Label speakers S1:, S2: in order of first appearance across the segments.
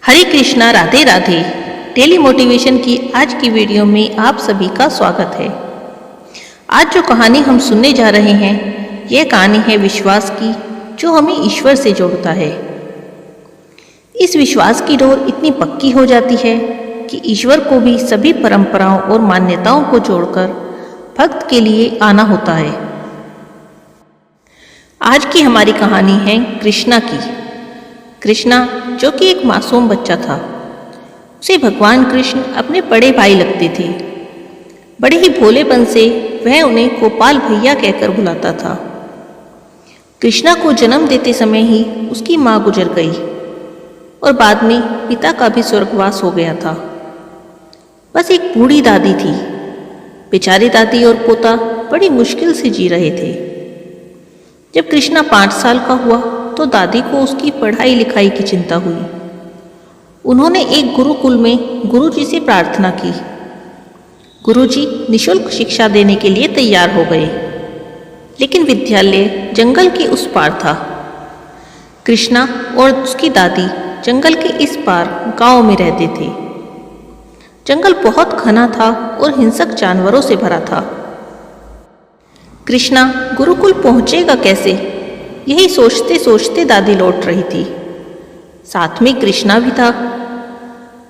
S1: हरे Krishna, Radhe Radhe. Daily motivation की आज की वीडियो में आप सभी का स्वागत है। आज जो कहानी हम सुनने जा रहे हैं, यह कहानी है विश्वास की, जो हमें ईश्वर से जोड़ता है। इस विश्वास की डोर इतनी पक्की हो जाती है कि ईश्वर को भी सभी परंपराओं और मान्यताओं को जोड़कर भक्त के लिए आना होता है। आज की हमारी कहानी है कृष्णा की। कृष्णा, जो कि एक मासूम बच्चा था, उसे भगवान कृष्ण अपने बड़े भाई लगते थे। बड़े ही भोलेपन से वह उन्हें गोपाल भैया कहकर बुलाता था। कृष्णा को जन्म देते समय ही उसकी माँ गुजर गई और बाद में पिता का भी स्वर्गवास हो गया था। बस एक बूढ़ी दादी थी। बेचारी दादी और पोता बड़ी मुश्किल से जी रहे थे। जब कृष्णा 5 साल का हुआ तो दादी को उसकी पढ़ाई लिखाई की चिंता हुई। उन्होंने एक गुरुकुल में गुरुजी से प्रार्थना की। गुरुजी निःशुल्क शिक्षा देने के लिए तैयार हो गए, लेकिन विद्यालय जंगल के उस पार था। कृष्णा और उसकी दादी जंगल के इस पार गांव में रहते थे। जंगल बहुत घना था और हिंसक जानवरों से भरा था। कृष्णा गुरुकुल पहुंचेगा कैसे, यही सोचते सोचते दादी लौट रही थी। साथ में कृष्णा भी था।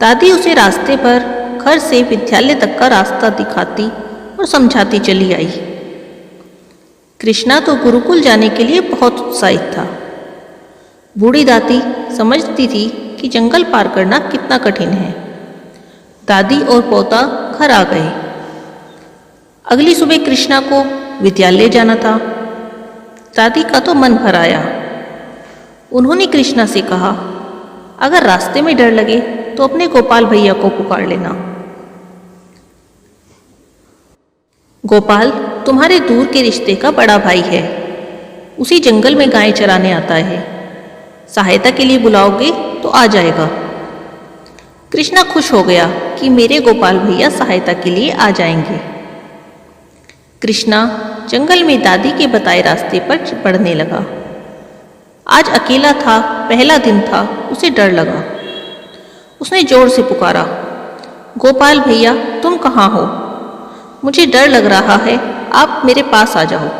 S1: दादी उसे रास्ते पर घर से विद्यालय तक का रास्ता दिखाती और समझाती चली आई। कृष्णा तो गुरुकुल जाने के लिए बहुत उत्साहित था। बूढ़ी दादी समझती थी कि जंगल पार करना कितना कठिन है। दादी और पोता घर आ गए। अगली सुबह कृष्णा को विद्यालय जाना था। दादी का तो मन भर आया। उन्होंने कृष्णा से कहा, अगर रास्ते में डर लगे तो अपने गोपाल भैया को पुकार लेना। गोपाल तुम्हारे दूर के रिश्ते का बड़ा भाई है। उसी जंगल में गाय चराने आता है। सहायता के लिए बुलाओगे तो आ जाएगा। कृष्णा खुश हो गया कि मेरे गोपाल भैया सहायता के लिए आ जाएंगे। कृष्णा जंगल में दादी के बताए रास्ते पर बढ़ने लगा। आज अकेला था, पहला दिन था, उसे डर लगा। उसने जोर से पुकारा, गोपाल भैया तुम कहाँ हो? मुझे डर लग रहा है, आप मेरे पास आ जाओ।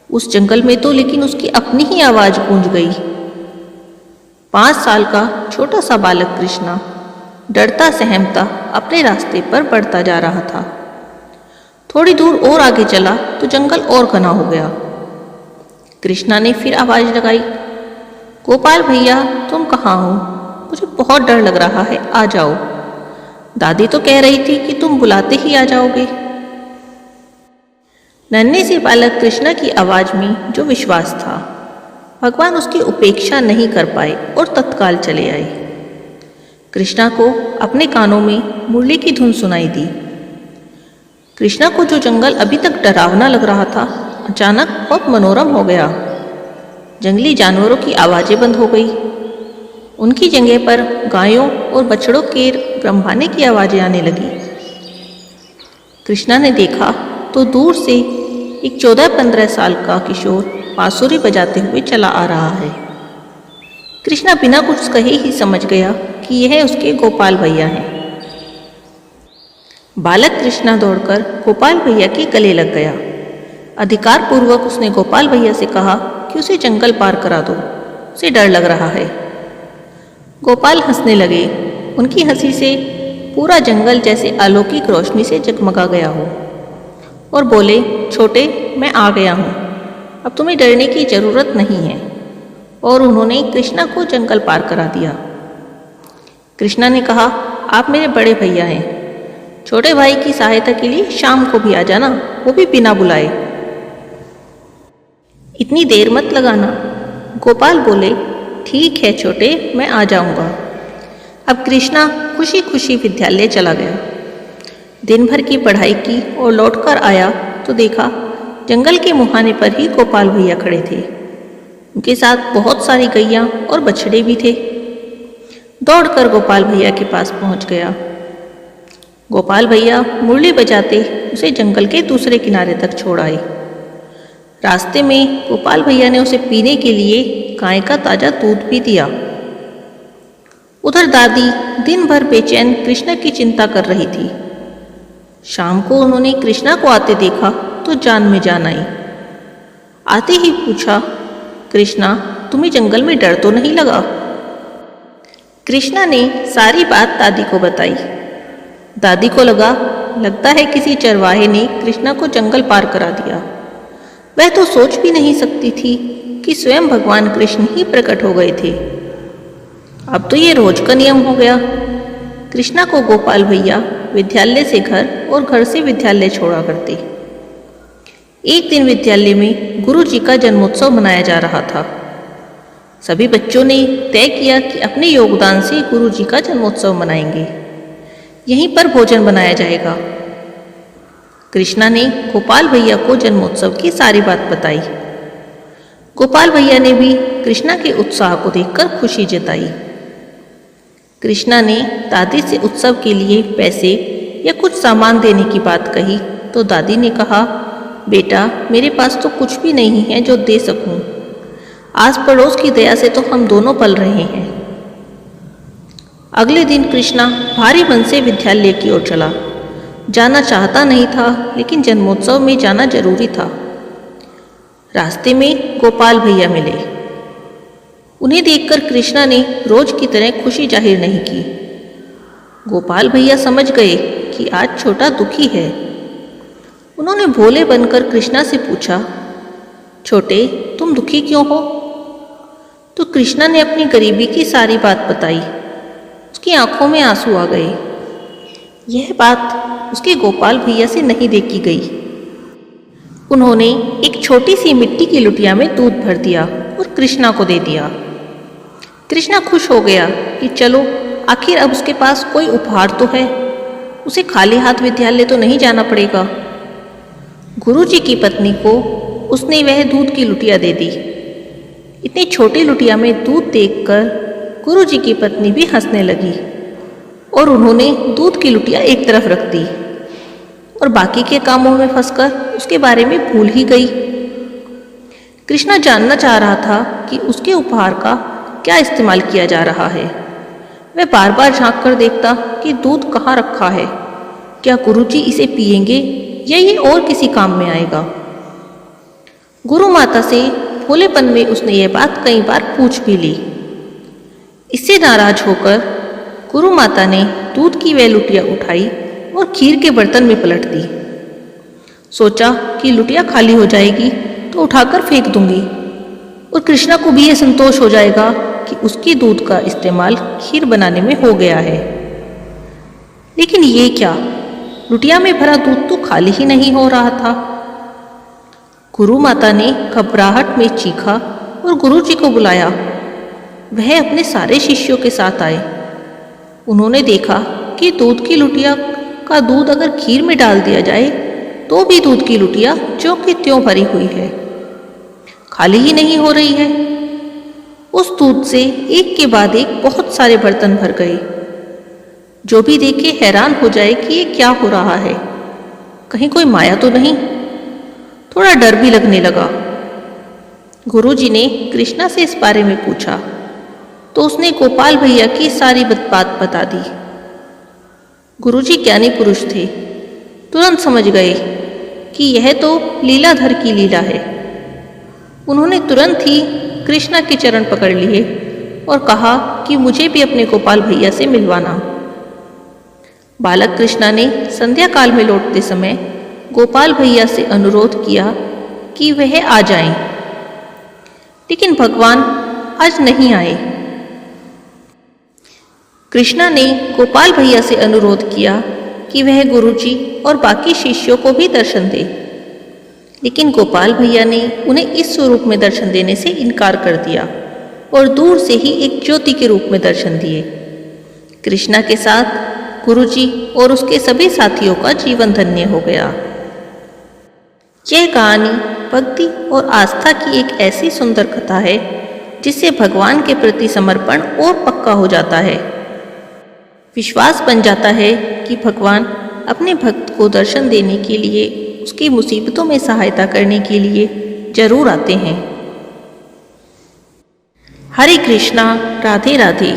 S1: उस जंगल में तो लेकिन उसकी अपनी ही आवाज गूंज गई। 5 साल का छोटा सा बालक कृष्णा डरता सहमता अपने रास्ते पर बढ़ता जा रहा था। थोड़ी दूर और आगे चला तो जंगल और घना हो गया। कृष्णा ने फिर आवाज लगाई, गोपाल भैया तुम कहाँ हो? मुझे बहुत डर लग रहा है, आ जाओ। दादी तो कह रही थी कि तुम बुलाते ही आ जाओगे। नन्हे से बालक कृष्णा की आवाज में जो विश्वास था, भगवान उसकी उपेक्षा नहीं कर पाए और तत्काल चले आए। कृष्णा को अपने कानों में मुरली की धुन सुनाई दी। कृष्णा को जो जंगल अभी तक डरावना लग रहा था, अचानक बहुत मनोरम हो गया। जंगली जानवरों की आवाजें बंद हो गई। उनकी जगह पर गायों और बछड़ों के रंभाने की आवाजें आने लगी। कृष्णा ने देखा तो दूर से एक 14-15 साल का किशोर बांसुरी बजाते हुए चला आ रहा है। कृष्णा बिना कुछ कहे ही समझ गया कि यह उसके गोपाल भैया हैं। बालक कृष्णा दौड़कर गोपाल भैया के गले लग गया। अधिकार पूर्वक उसने गोपाल भैया से कहा कि उसे जंगल पार करा दो, उसे डर लग रहा है। गोपाल हंसने लगे। उनकी हंसी से पूरा जंगल जैसे अलौकिक रोशनी से जगमगा गया हो और बोले, छोटे मैं आ गया हूँ, अब तुम्हें डरने की जरूरत नहीं है। और उन्होंने कृष्णा को जंगल पार करा दिया। कृष्णा ने कहा, आप मेरे बड़े भैया हैं। छोटे भाई की सहायता के लिए शाम को भी आ जाना, वो भी बिना बुलाए। इतनी देर मत लगाना। गोपाल बोले, ठीक है छोटे, मैं आ जाऊंगा। अब कृष्णा खुशी खुशी विद्यालय चला गया। दिन भर की पढ़ाई की और लौटकर आया तो देखा जंगल के मुहाने पर ही गोपाल भैया खड़े थे। उनके साथ बहुत सारी गैया और बछड़े भी थे। दौड़कर गोपाल भैया के पास पहुंच गया। गोपाल भैया मुरली बजाते उसे जंगल के दूसरे किनारे तक छोड़ आए। रास्ते में गोपाल भैया ने उसे पीने के लिए गाय का ताजा दूध भी दिया। उधर दादी दिन भर बेचैन कृष्णा की चिंता कर रही थी। शाम को उन्होंने कृष्णा को आते देखा तो जान में जान आई। आते ही पूछा, कृष्णा, तुम्हें जंगल में डर तो नहीं लगा? कृष्णा ने सारी बात दादी को बताई। दादी को लगता है किसी चरवाहे ने कृष्णा को जंगल पार करा दिया। वह तो सोच भी नहीं सकती थी कि स्वयं भगवान कृष्ण ही प्रकट हो गए थे। अब तो ये रोज का नियम हो गया। कृष्णा को गोपाल भैया विद्यालय से घर और घर से विद्यालय छोड़ा करते। एक दिन विद्यालय में गुरु जी का जन्मोत्सव मनाया जा रहा था। सभी बच्चों ने तय किया कि अपने योगदान से गुरु जी का जन्मोत्सव मनाएंगे। यहीं पर भोजन बनाया जाएगा। कृष्णा ने गोपाल भैया को जन्मोत्सव की सारी बात बताई। गोपाल भैया ने भी कृष्णा के उत्साह को देखकर खुशी जताई। कृष्णा ने दादी से उत्सव के लिए पैसे या कुछ सामान देने की बात कही तो दादी ने कहा, बेटा, मेरे पास तो कुछ भी नहीं है जो दे सकूं। आस पड़ोस की दया से तो हम दोनों पल रहे हैं। अगले दिन कृष्णा भारी मन से विद्यालय की ओर चला। जाना चाहता नहीं था, लेकिन जन्मोत्सव में जाना जरूरी था। रास्ते में गोपाल भैया मिले। उन्हें देखकर कृष्णा ने रोज की तरह खुशी जाहिर नहीं की। गोपाल भैया समझ गए कि आज छोटा दुखी है। उन्होंने भोले बनकर कृष्णा से पूछा, छोटे, तुम दुखी क्यों हो? तो कृष्णा ने अपनी गरीबी की सारी बात बताई। उसकी आंखों में आंसू आ गए। यह बात उसके गोपाल भैया से नहीं देखी गई। उन्होंने एक छोटी सी मिट्टी की लुटिया में दूध भर दिया और कृष्णा को दे दिया। कृष्णा खुश हो गया कि चलो, आखिर अब उसके पास कोई उपहार तो है। उसे खाली हाथ विद्यालय तो नहीं जाना पड़ेगा। गुरुजी की पत्नी को उसने वह दूध की लुटिया दे दी। इतनी छोटी लुटिया में दूध देखकर गुरुजी की पत्नी भी हंसने लगी और उन्होंने दूध की लुटिया एक तरफ रख दी और बाकी के कामों में फंसकर उसके बारे में भूल ही गई। कृष्णा जानना चाह रहा था कि उसके उपहार का क्या इस्तेमाल किया जा रहा है। वह बार बार झांक कर देखता कि दूध कहाँ रखा है। क्या गुरुजी इसे पिएंगे या ये और किसी काम में आएगा? गुरु माता से भोलेपन में उसने यह बात कई बार पूछ भी ली। इससे नाराज होकर गुरु माता ने दूध की वह लुटिया उठाई और खीर के बर्तन में पलट दी। सोचा कि लुटिया खाली हो जाएगी तो उठाकर फेंक दूंगी और कृष्णा को भी यह संतोष हो जाएगा कि उसकी दूध का इस्तेमाल खीर बनाने में हो गया है। लेकिन ये क्या, लुटिया में भरा दूध तो खाली ही नहीं हो रहा था। गुरु माता ने घबराहट में चीखा और गुरुजी को बुलाया। वह अपने सारे शिष्यों के साथ आए। उन्होंने देखा कि दूध की लुटिया का दूध अगर खीर में डाल दिया जाए तो भी दूध की लुटिया ज्यों की त्यों भरी हुई है, खाली ही नहीं हो रही है। उस दूध से एक के बाद एक बहुत सारे बर्तन भर गए। जो भी देखे हैरान हो जाए कि ये क्या हो रहा है, कहीं कोई माया तो नहीं। थोड़ा डर भी लगने लगा। गुरुजी ने कृष्णा से इस बारे में पूछा तो उसने गोपाल भैया की सारी बात बता दी। गुरुजी ज्ञानी पुरुष थे, तुरंत समझ गए कि यह तो लीलाधर की लीला है। उन्होंने तुरंत ही कृष्णा के चरण पकड़ लिए और कहा कि मुझे भी अपने गोपाल भैया से मिलवाना। बालक कृष्णा ने संध्या काल में लौटते समय गोपाल भैया से अनुरोध किया कि वह आ जाएं, लेकिन भगवान आज नहीं आए। कृष्णा ने गोपाल भैया से अनुरोध किया कि वह गुरुजी और बाकी शिष्यों को भी दर्शन दे, लेकिन गोपाल भैया ने उन्हें इस स्वरूप में दर्शन देने से इनकार कर दिया और दूर से ही एक ज्योति के रूप में दर्शन दिए। कृष्णा के साथ गुरुजी और उसके सभी साथियों का जीवन धन्य हो गया। यह कहानी भक्ति और आस्था की एक ऐसी सुंदर कथा है जिससे भगवान के प्रति समर्पण और पक्का हो जाता है। विश्वास बन जाता है कि भगवान अपने भक्त को दर्शन देने के लिए, उसकी मुसीबतों में सहायता करने के लिए जरूर आते हैं। हरे कृष्णा, राधे राधे।